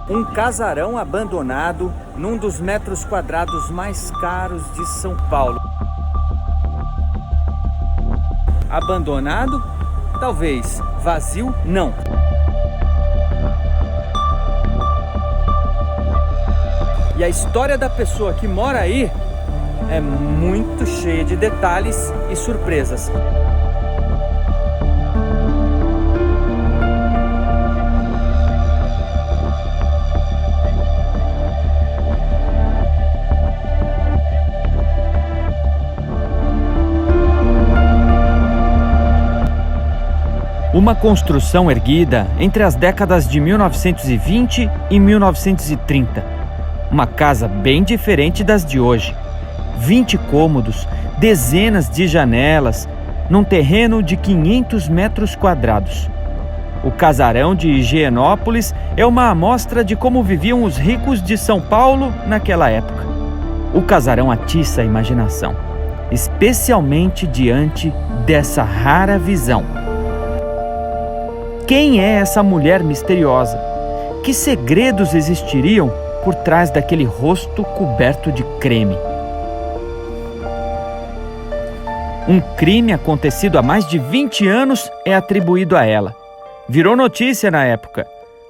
Um casarão abandonado num dos metros quadrados mais caros de São Paulo. Abandonado? Talvez. Vazio? Não. E a história da pessoa que mora aí é muito cheia de detalhes e surpresas. Uma construção erguida entre as décadas de 1920 e 1930. Uma casa bem diferente das de hoje. 20 cômodos, dezenas de janelas, num terreno de 500 metros quadrados. O casarão de Higienópolis é uma amostra de como viviam os ricos de São Paulo naquela época. O casarão atiça a imaginação, especialmente diante dessa rara visão. Quem é essa mulher misteriosa? Que segredos existiriam por trás daquele rosto coberto de creme? Um crime acontecido há mais de 20 anos é atribuído a ela. Virou notícia na época,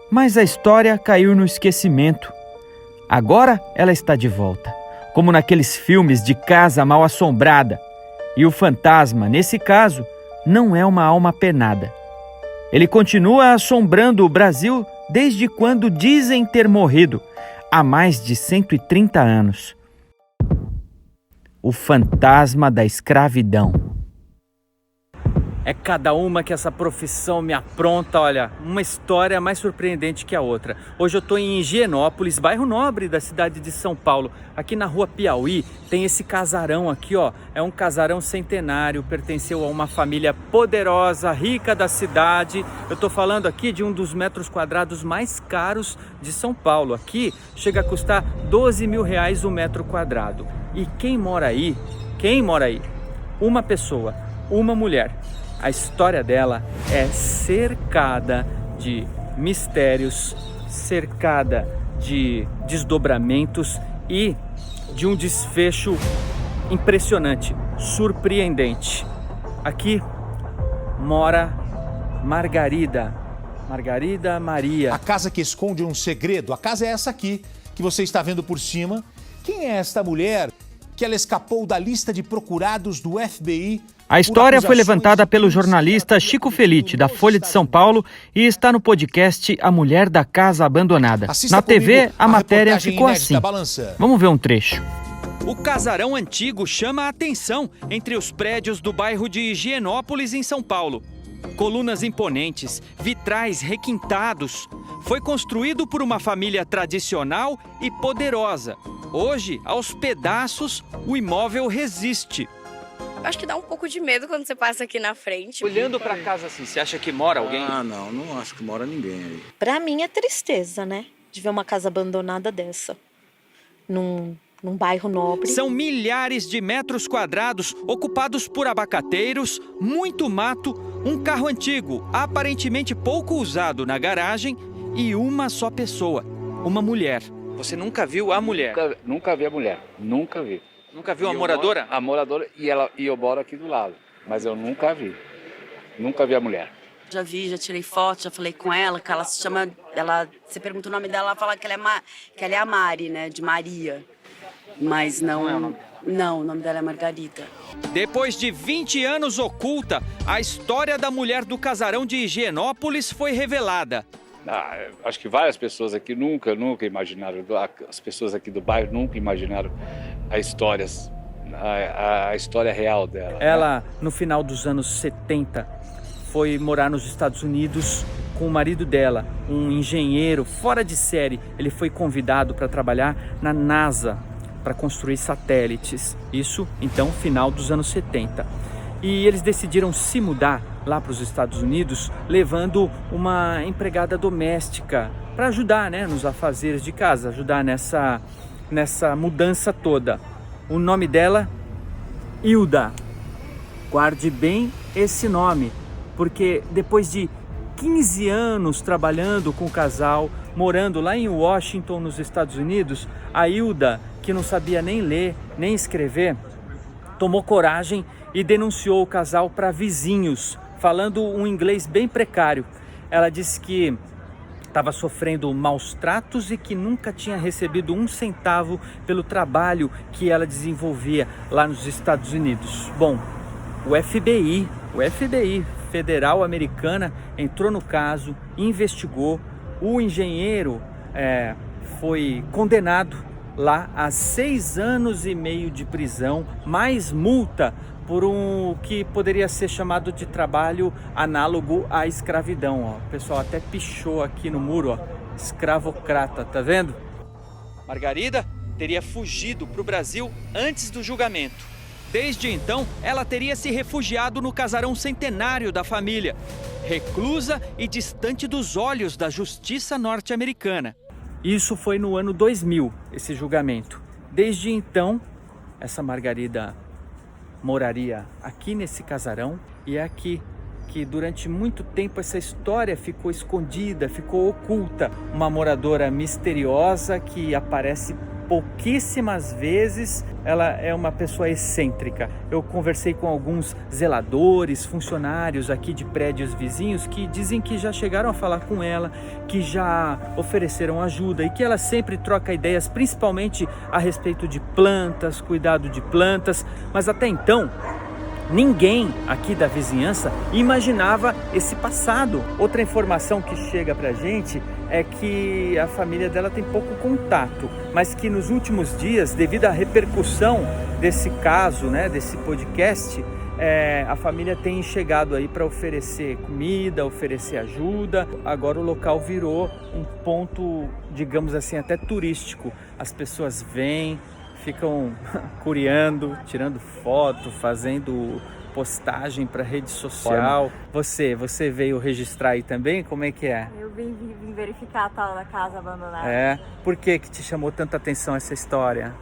mas a história caiu no esquecimento. Agora ela está de volta, como naqueles filmes de casa mal assombrada. E o fantasma, nesse caso, não é uma alma penada. Ele continua assombrando o Brasil desde quando dizem ter morrido, há mais de 130 anos. O fantasma da escravidão. É cada uma que essa profissão me apronta, olha, uma história mais surpreendente que a outra. Hoje eu estou em Higienópolis, bairro nobre da cidade de São Paulo. Aqui na rua Piauí tem esse casarão aqui, ó. É um casarão centenário, pertenceu a uma família poderosa, rica da cidade. Eu estou falando aqui de um dos metros quadrados mais caros de São Paulo. Aqui chega a custar R$12 mil o metro quadrado. E quem mora aí? Uma pessoa, uma mulher. A história dela é cercada de mistérios, cercada de desdobramentos e de um desfecho impressionante, surpreendente. Aqui mora Margarida Maria. A casa que esconde um segredo, a casa é essa aqui, que você está vendo por cima. Quem é esta mulher que ela escapou da lista de procurados do FBI? A história foi levantada pelo jornalista Chico Felitti, da Folha de São Paulo, e está no podcast A Mulher da Casa Abandonada. Na TV, a matéria ficou assim. Vamos ver um trecho. O casarão antigo chama a atenção entre os prédios do bairro de Higienópolis, em São Paulo. Colunas imponentes, vitrais requintados. Foi construído por uma família tradicional e poderosa. Hoje, aos pedaços, o imóvel resiste. Acho que dá um pouco de medo quando você passa aqui na frente. Olhando para casa assim, você acha que mora alguém? Não acho que mora ninguém aí. Pra mim é tristeza, né? De ver uma casa abandonada dessa. Num bairro nobre. São milhares de metros quadrados ocupados por abacateiros, muito mato, um carro antigo, aparentemente pouco usado na garagem e uma só pessoa, uma mulher. Você nunca viu a mulher? Nunca vi a mulher, nunca vi. Nunca viu a moradora? A moradora e eu moro aqui do lado, mas eu nunca vi a mulher. Já vi, já tirei foto, já falei com ela, que ela se chama, você pergunta o nome dela, ela fala que ela é a Mari, né, de Maria. Mas não é o nome dela. Não, o nome dela é Margarida. Depois de 20 anos oculta, a história da mulher do casarão de Higienópolis foi revelada. Acho que várias pessoas aqui nunca imaginaram, as pessoas aqui do bairro nunca imaginaram a história real dela. Ela, no final dos anos 70, foi morar nos Estados Unidos com o marido dela, um engenheiro fora de série. Ele foi convidado para trabalhar na NASA, para construir satélites. Isso, então, final dos anos 70. E eles decidiram se mudar lá para os Estados Unidos, levando uma empregada doméstica para ajudar, né, nos afazeres de casa, ajudar nessa mudança toda. O nome dela, Hilda. Guarde bem esse nome, porque depois de 15 anos trabalhando com o casal, morando lá em Washington, nos Estados Unidos, a Hilda, que não sabia nem ler, nem escrever, tomou coragem e denunciou o casal para vizinhos, falando um inglês bem precário. Ela disse que estava sofrendo maus tratos e que nunca tinha recebido um centavo pelo trabalho que ela desenvolvia lá nos Estados Unidos. Bom, o FBI Federal Americana entrou no caso, investigou. O engenheiro foi condenado lá a 6 anos e meio de prisão, mais multa por um que poderia ser chamado de trabalho análogo à escravidão. Ó. O pessoal até pichou aqui no muro, ó, escravocrata, tá vendo? Margarida teria fugido para o Brasil antes do julgamento. Desde então, ela teria se refugiado no casarão centenário da família, reclusa e distante dos olhos da justiça norte-americana. Isso foi no ano 2000, esse julgamento. Desde então, essa Margarida moraria aqui nesse casarão, e é aqui que durante muito tempo essa história ficou escondida, ficou oculta. Uma moradora misteriosa que aparece pouquíssimas vezes. Ela é uma pessoa excêntrica. Eu conversei com alguns zeladores, funcionários aqui de prédios vizinhos que dizem que já chegaram a falar com ela, que já ofereceram ajuda e que ela sempre troca ideias, principalmente a respeito de plantas, cuidado de plantas, mas até então ninguém aqui da vizinhança imaginava esse passado. Outra informação que chega pra gente é que a família dela tem pouco contato, mas que nos últimos dias, devido à repercussão desse caso, né, desse podcast, a família tem chegado aí para oferecer comida, oferecer ajuda. Agora o local virou um ponto, digamos assim, até turístico. As pessoas vêm, ficam curiando, tirando foto, fazendo postagem para rede social. Você veio registrar aí também? Como é que é? Eu vim verificar a tal da casa abandonada. É? Por que te chamou tanta atenção essa história?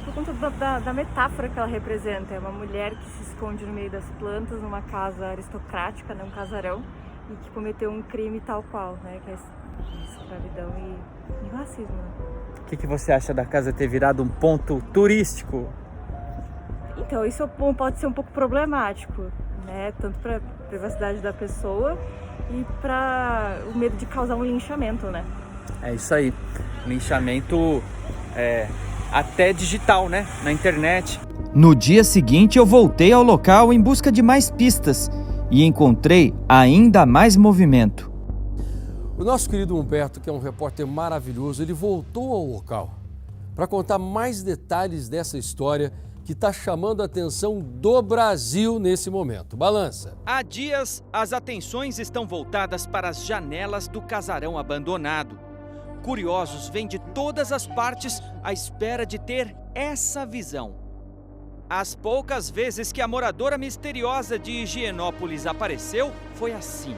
Por conta da metáfora que ela representa. É uma mulher que se esconde no meio das plantas, numa casa aristocrática, né, um casarão, e que cometeu um crime tal qual, né, que é escravidão e racismo. Né? O que você acha da casa ter virado um ponto turístico? Então, isso pode ser um pouco problemático, né? Tanto para a privacidade da pessoa e para o medo de causar um linchamento, né? É isso aí, linchamento até digital, né? Na internet. No dia seguinte eu voltei ao local em busca de mais pistas e encontrei ainda mais movimento. O nosso querido Humberto, que é um repórter maravilhoso, ele voltou ao local para contar mais detalhes dessa história que está chamando a atenção do Brasil nesse momento. Balança. Há dias, as atenções estão voltadas para as janelas do casarão abandonado. Curiosos vêm de todas as partes à espera de ter essa visão. As poucas vezes que a moradora misteriosa de Higienópolis apareceu, foi assim.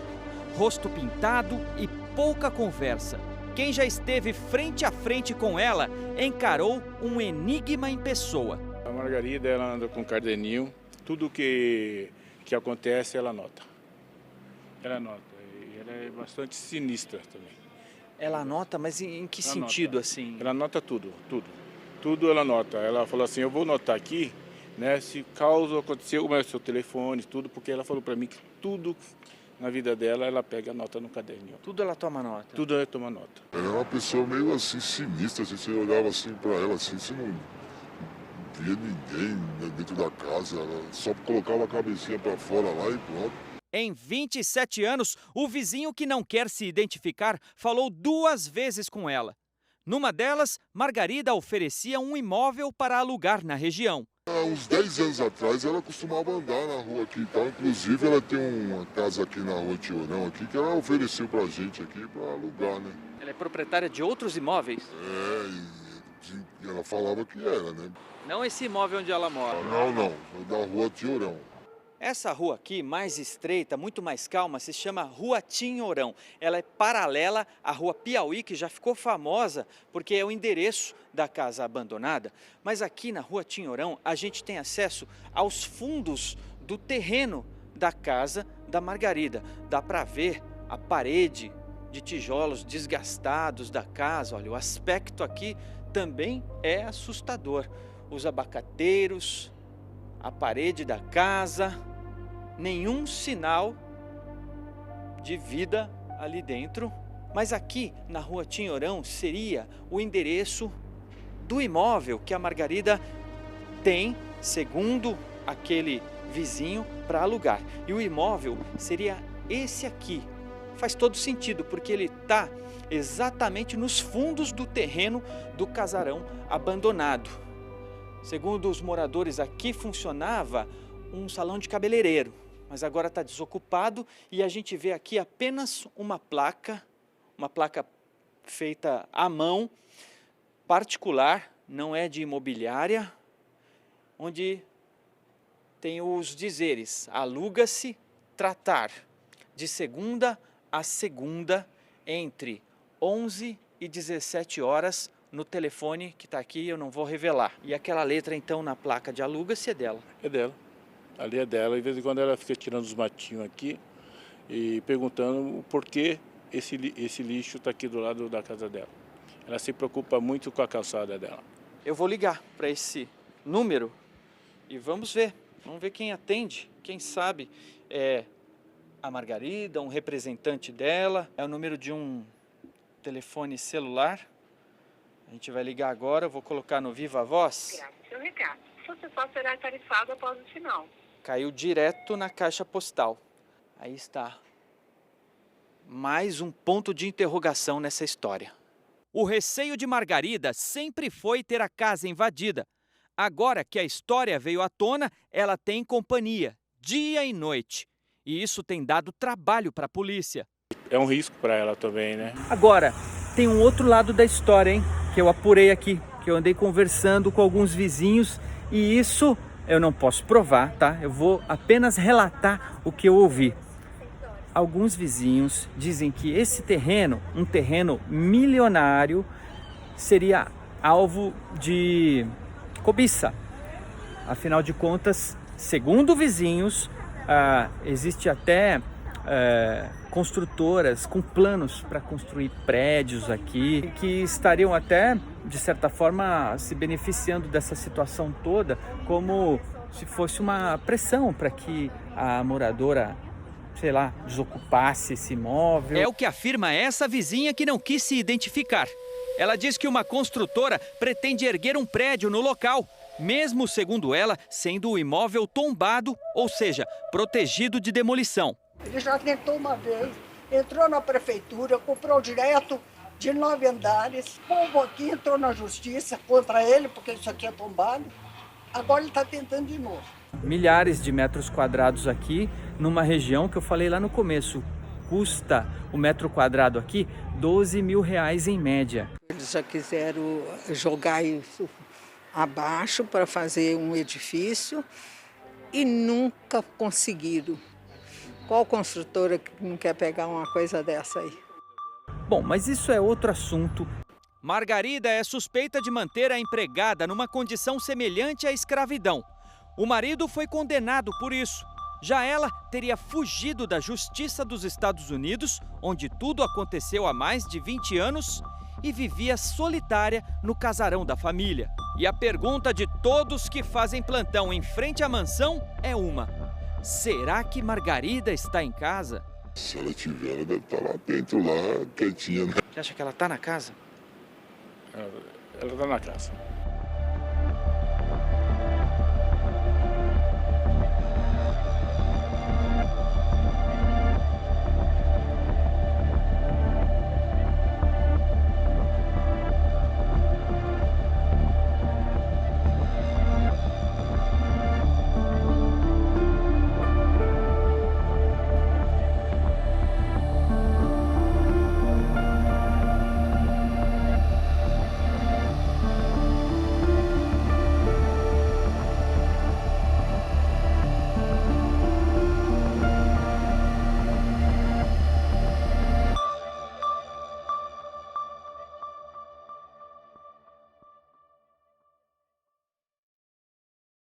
Rosto pintado e pouca conversa. Quem já esteve frente a frente com ela encarou um enigma em pessoa. A Margarida, ela anda com um caderninho, tudo que acontece ela anota. Ela anota, e ela é bastante sinistra também. Ela anota, mas em que sentido assim? Ela anota tudo. Tudo ela anota. Ela falou assim, eu vou anotar aqui, né, se caso aconteceu, o seu telefone, tudo, porque ela falou para mim que tudo na vida dela, ela pega a nota no caderninho. Tudo ela toma nota? Tudo ela toma nota. Ela é uma pessoa meio assim, sinistra, assim, você olhava assim pra ela, assim, você não via ninguém dentro da casa, ela só colocava a cabecinha pra fora lá e pronto. Em 27 anos, o vizinho que não quer se identificar falou 2 vezes com ela. Numa delas, Margarida oferecia um imóvel para alugar na região. Há uns 10 anos atrás, ela costumava andar na rua aqui e tal. Inclusive, ela tem uma casa aqui na rua Tiorão, aqui, que ela ofereceu pra gente aqui pra alugar, né? Ela é proprietária de outros imóveis? E ela falava que era, né? Não esse imóvel onde ela mora? Não, da rua Tiorão. Essa rua aqui, mais estreita, muito mais calma, se chama Rua Tinhorão. Ela é paralela à Rua Piauí, que já ficou famosa porque é o endereço da casa abandonada. Mas aqui na Rua Tinhorão, a gente tem acesso aos fundos do terreno da casa da Margarida. Dá para ver a parede de tijolos desgastados da casa. Olha, o aspecto aqui também é assustador. Os abacateiros, a parede da casa, nenhum sinal de vida ali dentro. Mas aqui na Rua Tinhorão seria o endereço do imóvel que a Margarida tem, segundo aquele vizinho, para alugar. E o imóvel seria esse aqui. Faz todo sentido, porque ele está exatamente nos fundos do terreno do casarão abandonado. Segundo os moradores, aqui funcionava um salão de cabeleireiro, mas agora está desocupado e a gente vê aqui apenas uma placa feita à mão, particular, não é de imobiliária, onde tem os dizeres: aluga-se tratar de segunda a segunda entre 11 e 17 horas no telefone que está aqui, eu não vou revelar. E aquela letra então na placa de aluga-se é dela? É dela. Ali é dela. De vez em quando ela fica tirando os matinhos aqui e perguntando o porquê esse lixo está aqui do lado da casa dela. Ela se preocupa muito com a calçada dela. Eu vou ligar para esse número e vamos ver quem atende. Quem sabe é a Margarida, um representante dela. É o número de um telefone celular. A gente vai ligar agora, eu vou colocar no Viva Voz. Grave seu recado. Você só será tarifado após o sinal. Caiu direto na caixa postal. Aí está. Mais um ponto de interrogação nessa história. O receio de Margarida sempre foi ter a casa invadida. Agora que a história veio à tona, ela tem companhia, dia e noite. E isso tem dado trabalho para a polícia. É um risco para ela também, né? Agora, tem um outro lado da história, hein? Que eu apurei aqui, que eu andei conversando com alguns vizinhos e isso eu não posso provar, tá? Eu vou apenas relatar o que eu ouvi. Alguns vizinhos dizem que esse terreno, um terreno milionário, seria alvo de cobiça. Afinal de contas, segundo vizinhos, existe até construtoras com planos para construir prédios aqui, que estariam até, de certa forma, se beneficiando dessa situação toda, como se fosse uma pressão para que a moradora, sei lá, desocupasse esse imóvel. É o que afirma essa vizinha que não quis se identificar. Ela diz que uma construtora pretende erguer um prédio no local, mesmo, segundo ela, sendo o imóvel tombado, ou seja, protegido de demolição. Ele já tentou uma vez, entrou na prefeitura, comprou direto de 9 andares. O povo aqui entrou na justiça contra ele, porque isso aqui é tombado. Agora ele está tentando de novo. Milhares de metros quadrados aqui, numa região que eu falei lá no começo. Custa o metro quadrado aqui R$12 mil em média. Eles já quiseram jogar isso abaixo para fazer um edifício e nunca conseguiram. Qual construtora que não quer pegar uma coisa dessa aí? Bom, mas isso é outro assunto. Margarida é suspeita de manter a empregada numa condição semelhante à escravidão. O marido foi condenado por isso. Já ela teria fugido da Justiça dos Estados Unidos, onde tudo aconteceu há mais de 20 anos, e vivia solitária no casarão da família. E a pergunta de todos que fazem plantão em frente à mansão é uma: será que Margarida está em casa? Se ela tiver, ela deve estar lá dentro, lá quietinha, né? Você acha que ela está na casa? Ela está na casa.